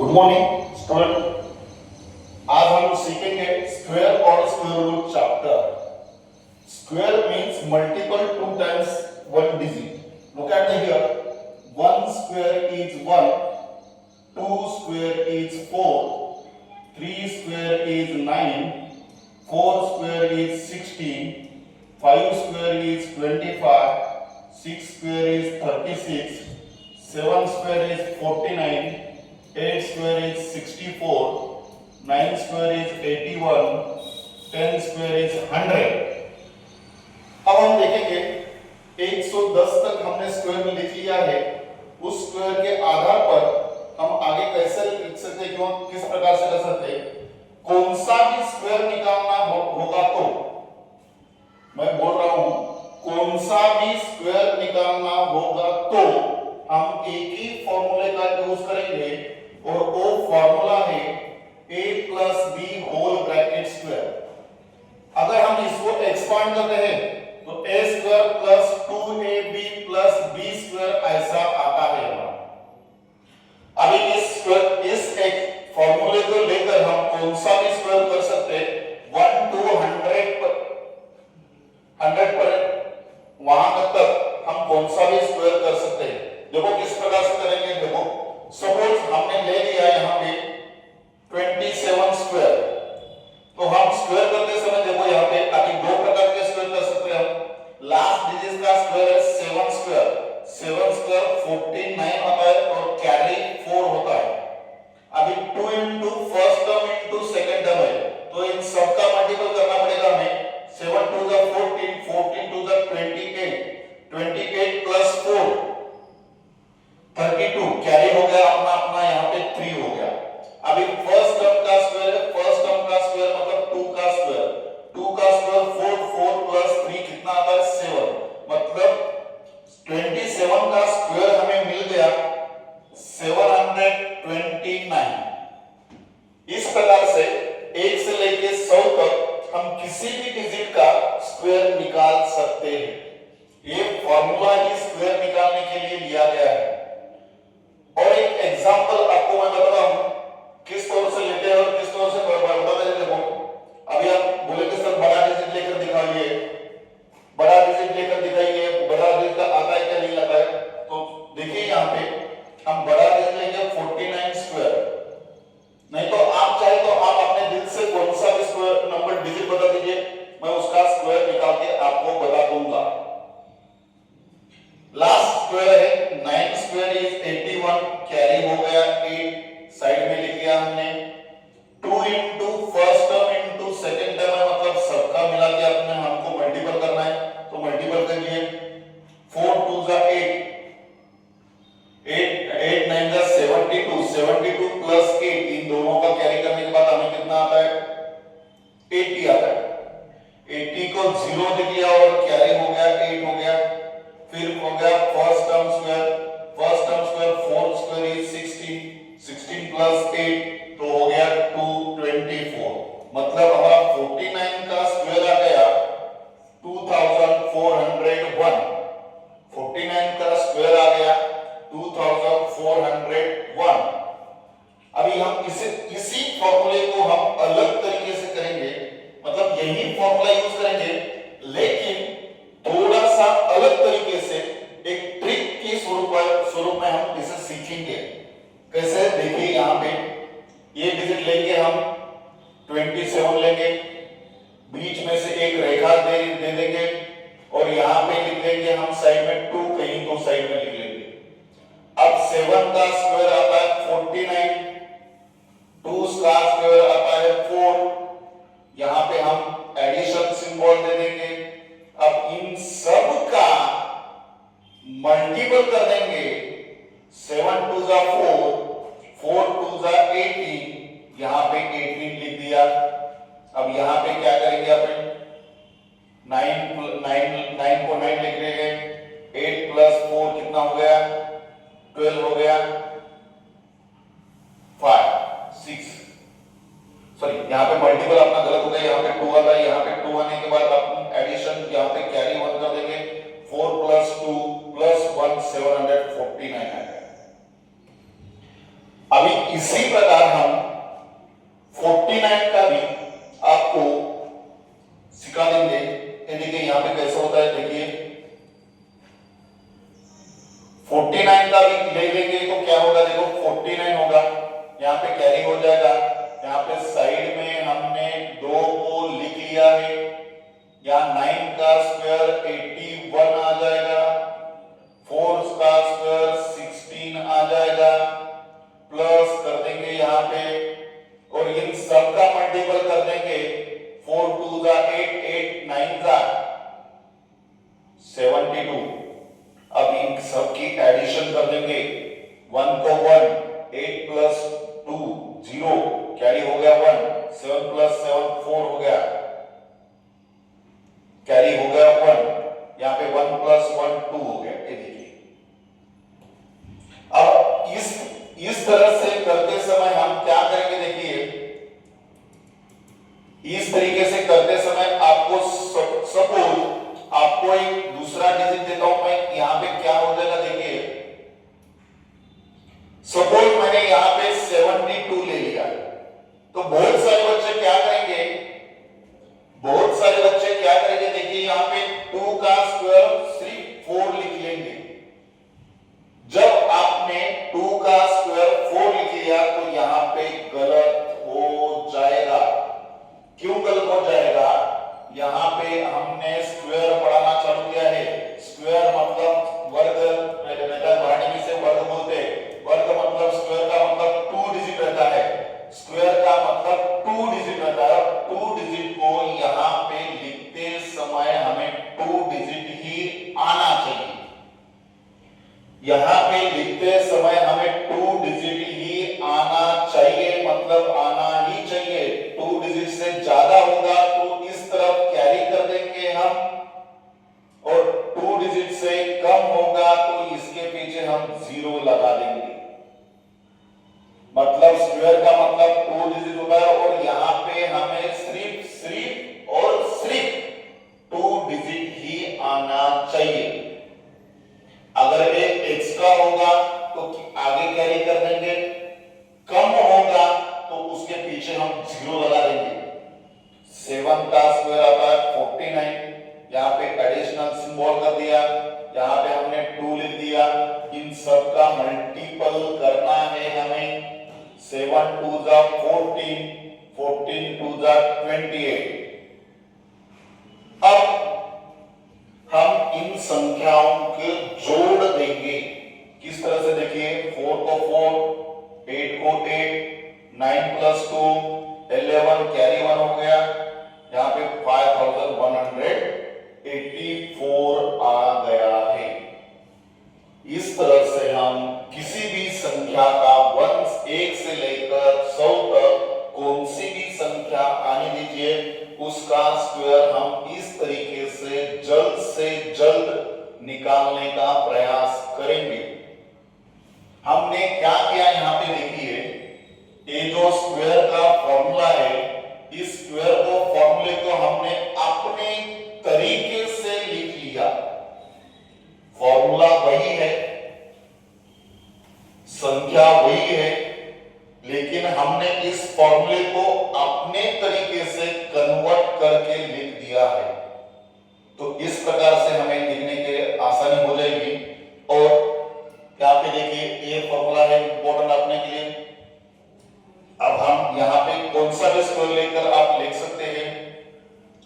Good morning student. आज हम सीखेंगे स्क्वायर और square root chapter. Square means multiple 2 times 1 digit. Look at here. 1 square is 1, 2 square is 4, 3 square is 9, 4 square is 16, 5 square is 25, 6 square is 36, 7 square is 49, 8 square is 64, 9 square is 81, 10 square is 100. अब हम देखेंगे 110 तक हमने square में लिख लिया है। उस स्क्वायर के आधार पर हम आगे कैसे लिख सकते हैं, क्यों किस प्रकार से कर सकते हैं। कौन सा भी स्क्वायर निकालना होगा तो मैं बोल रहा हूं, कौन सा भी स्क्वायर निकालना होगा तो हम एक ही फॉर्मूले का यूज करेंगे और वो फॉर्मूला है a plus b whole bracket square. अगर हम इसको एक्सपांड करते हैं तो a square plus 2ab plus b square ऐसा आता है हमारा। अभी इस एक फॉर्मूले को लेकर हम कौन सा भी स्क्वायर कर सकते हैं। 1 to 100 पर वहां तक हम कौन सा भी स्क्वायर कर सकते हैं। देखो किस प्रकार से करेंगे। देखो सपोज हमने ले लिया यहां पे 27 स्क्वायर, तो हम स्क्वायर करते समय देखो यहां पे अभी दो प्रकार के स्क्वायर कर सकते हैं हम। लास्ट डिजिट का स्क्वायर है 7 स्क्वायर। 7 स्क्वायर 49 होता है और कैरी 4 होता है। अभी 2 into first term into second term है, तो इन सब का मल्टीपल करना पड़ेगा हमें। 7 to the 14, 14 to the 28, 28 plus 4 32, carry हो गया अपना अपना, यहाँ पे 3 हो गया। अभी फर्स्ट टर्म का स्क्वायर है, फर्स्ट टर्म का स्क्वायर मतलब 2 का स्क्वायर। 2 का स्क्वायर 4, 4 प्लस 3 कितना आता है 7, मतलब 27 का स्क्वायर हमें मिल गया 729। इस प्रकार से 1 से लेके 100 तक हम किसी भी डिजिट का स्क्वायर निकाल सकते हैं। ये फॉर्मूला ही स्क्वायर निकालने के लिए लिया गया है। और एक एग्जांपल आपको मैं बता रहा हूं किस तरह से लेते हैं और किस तरह से बताते हैं। देखो अभी आप बोलेंगे सर बड़ा डिजिट लेकर दिखाइए, बड़ा डिजिट लेकर दिखाइए, बड़ा डिजिट का आता है क्या नहीं आता है। तो देखिए यहाँ पे हम बड़ा डिजिट लेंगे 49 स्क्वायर। नहीं तो आप चाहे तो आप अपने दिल से कौन सा भी स्क्वायर नंबर डिजिट बता दीजिए, मैं उसका स्क्वायर निकाल के आपको बता दूंगा। लास्ट स्क्वायर है 9 स्क्वायर इज 81, कैरी हो गया 8, साइड में लिख लिया हमने। 2 into first term into second term है, मतलब सबका मिला के अपने हमको मल्टीपल करना है, तो मल्टीपल करिए। 4 to the 8, 8 9 the 72, 72 plus 8, इन दोनों का कैरी करने के बाद हमें कितना आता है 80 आता है। 80 को 0 लिख लिया और कैरी हो गया 8 हो गया। फिर हो गया first term square, first term square 4 square is 16, 16 plus 8 तो हो गया 224, मतलब हमारा 49 का स्क्वायर आ गया 2401। 49 का स्क्वायर आ गया 2401। अभी हम इसी फॉर्मूले को हम अलग तरीके से करेंगे, मतलब यही फॉर्मूला यूज करेंगे लेकिन थोड़ा सा अलग तरीके से एक ट्रिक के स्वरूप में हम इसे सीखेंगे। कैसे देखिए यहाँ पे ये डिजिट लेंगे हम 27 लेंगे, बीच में से एक रेखा दे देंगे और यहाँ पे लिख लेंगे हम साइड में 2, कहीं तो साइड में लिख लेंगे। अब 7 का स्क्वायर आता है 49, 2 का स्क्वायर आता है 4, यहाँ पे हम एडिशन सिंबल दे देंगे। अब इन सब का मल्टीपल कर देंगे। 7 to the 4, 4 to the 18, यहां पे 18 लिख दिया। अब यहां पे क्या करेंगे अपन 9 को 9 लिख लेंगे। 8 प्लस 4 कितना हो गया 12 हो गया। 5 6 सॉरी, यहाँ पे मल्टीपल अपना गलत हो गया, यहाँ पे 2 आता है। यहाँ पे 2 आने के बाद अपन एडिशन यहाँ पे कैरी 1 कर देंगे। 4 प्लस 2 प्लस 1 749 आएगा। अभी इसी प्रकार हम 49 का भी आपको सिखा देंगे। ये देखिए यहाँ पे कैसा होता है, देखिए 49 का भी ले लेंगे तो क्या होगा, देखो 49 होगा, यहाँ पे कैरी हो जाएगा, यहाँ पे साइड में हमने 2 को लिख लिया है, यहाँ 9 का स्क्वायर 81 आ जाएगा, 4 का स्क्वायर 16 आ जाएगा, प्लस कर देंगे यहाँ पे और इन सब का मल्टीपल कर देंगे, 4 2 जा 8, 8 9 जा 72। अब इन सब की एडिशन कर देंगे, 1 को 1, 8 प्लस 2 0, कैरी हो गया 1, 7 प्लस 7 4 हो गया, कैरी हो गया 1, यहाँ पे 1 प्लस 1 2 हो गया। ये देखिए अब इस तरह से करते समय हम क्या करेंगे, देखिए इस तरीके से करते समय आपको सपोज आपको एक दूसरा डिजिट देता हूं मैं, यहां पे क्या हो जाएगा, देखिए सपोज मैंने यहां पे 72 ले लिया, तो बहुत सारे बच्चे क्या करेंगे, देखिए यहां पे 2 का स्क्वायर सिर्फ 4 लिख लेंगे। जब आपने 2 का स्क्वायर 4 लिख लिया तो यहां पे गलत हो जाएगा। क्यों गलत हो जाएगा, यहां पे हमने स्क्वायर पढ़ाना चालू किया है, स्क्वायर मतलब वर्ग, मराठी से वर्ग बोलते हैं, वर्ग मतलब स्क्वायर का मतलब 2 डिजिट रहता है, स्क्वायर का मतलब 2 डिजिट रहता है, 2 डिजिट को यहां पे लिखते समय हमें 2 डिजिट ही आना चाहिए, यहां पे लिखते समय हमें 2 डिजिट ही आना चाहिए, मतलब आना ही चाहिए। 2 डिजिट से ज्यादा होगा तो इस तरफ कैरी कर देंगे हम, और 2 डिजिट से कम होगा तो इसके पीछे हम 0 लगा देंगे, मतलब स्क्वायर का मतलब 2 डिजिट होता है और यहां पे हमें सिर्फ और सिर्फ 2 डिजिट ही आना चाहिए। अगर एक एक्स्ट्रा होगा तो आगे कैरी कर देंगे, कम होगा तो उसके पीछे हम 0 लगा देंगे। 7 का स्क्वायर आता है 49, यहाँ पे एडिशनल सिंबल कर दिया, यहाँ पे हमने 2 लिख दिया, इन सब का मल्टीपल करना है हमें, 7 2 जा 14, 14 2 जा 28। अब हम इन संख्याओं के जोड़ देंगे, किस तरह से, देखिए 4 को 4, 8 को 8, 9 प्लस 2 11, कैरी 1 हो गया, यहाँ पे 5184 आ गया है। इस तरह से हम किसी भी संख्या का 1 से लेकर 100 तक कौन सी भी संख्या आने दीजिए, उसका स्क्वायर हम इस तरीके से जल्द निकालने का प्रयास करेंगे। हमने क्या किया, यहाँ पे देखिए ये जो स्क्वायर का फॉर्मूला है, इस स्क्वायर को फॉर्मूले को हमने अपने तरीके से लिख लिया, फॉर्मूला वही है, संख्या वही है, लेकिन हमने इस फॉर्मूले को अपने तरीके से कन्वर्ट करके लिख दिया है। तो इस प्रकार से हमें लिखने के आसानी हो जाएगी। और यहाँ पे देखिए ये फॉर्मूला है इंपॉर्टेंट आपने के लिए। अब हम यहाँ पे कौन सा भी स्क्वायर लेकर आप लिख सकते हैं।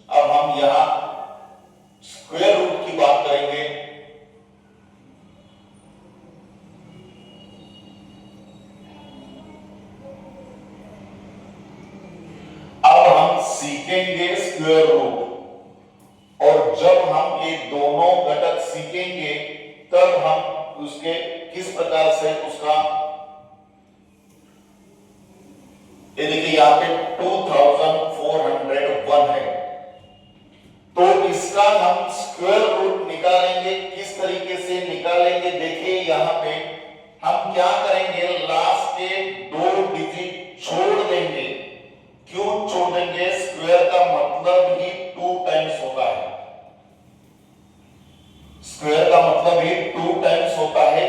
अब हम यहाँ स्क्वायर रूट की बात करेंगे। अब हम सीखेंगे स्क्वायर रूट, और जब हम ये दोनों घटक सीखेंगे तब हम उसके किस प्रकार से उसका, ये देखिए यहाँ पे 2401 है, तो इसका हम स्क्वायर रूट निकालेंगे। किस तरीके से निकालेंगे, देखिए यहाँ पे हम क्या करेंगे, लास्ट के 2 डिजिट छोड़ देंगे। क्यों छोड़ देंगे, स्क्वायर का मतलब ही 2 टाइम्स होता है, स्क्वायर का मतलब ही 2 टाइम्स होता है,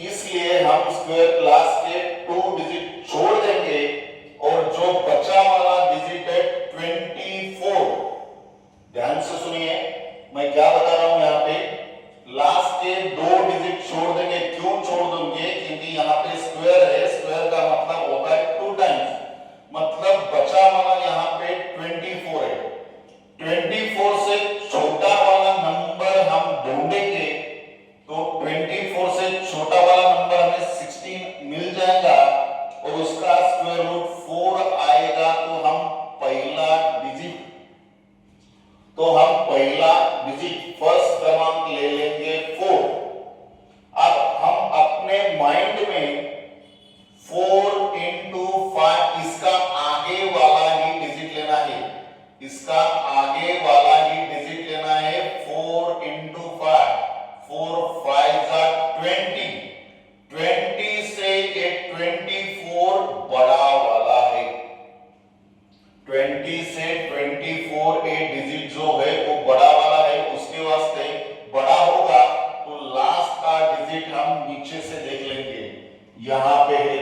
इसलिए हम स्क्वायर क्लास के 2 डिजिट उसका स्क्वायर रूट 4 आएगा तो हम पहला डिजिट फर्स्ट क्रमांक ले लेंगे 4। अब हम अपने माइंड में 4 into 5 इसका आगे वाला ही डिजिट लेना है, इसका आगे वाला ही डिजिट लेना है। 4 into 5, 4 5 20, 20 से ये 24 बड़ा वाला है। 20 से 24 ये डिजिट जो है वो बड़ा वाला है, उसके वास्ते बड़ा होगा तो लास्ट का डिजिट हम नीचे से देख लेंगे, यहां पे है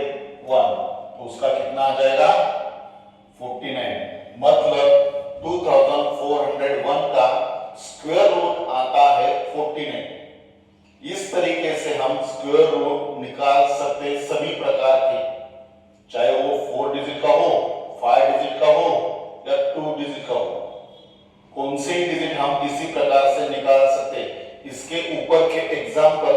1, तो उसका कितना आ जाएगा 49। मतलब 2401 का स्क्वायर रूट आता है 49। इस तरीके से हम स्क्वायर रूट निकाल सकते सभी प्रकार के, चाहे वो 4 डिजिट का हो, 5 डिजिट का हो या 2 डिजिट का हो, कौन से डिजिट हम इसी प्रकार से निकाल सकते। इसके ऊपर के एग्जाम्पल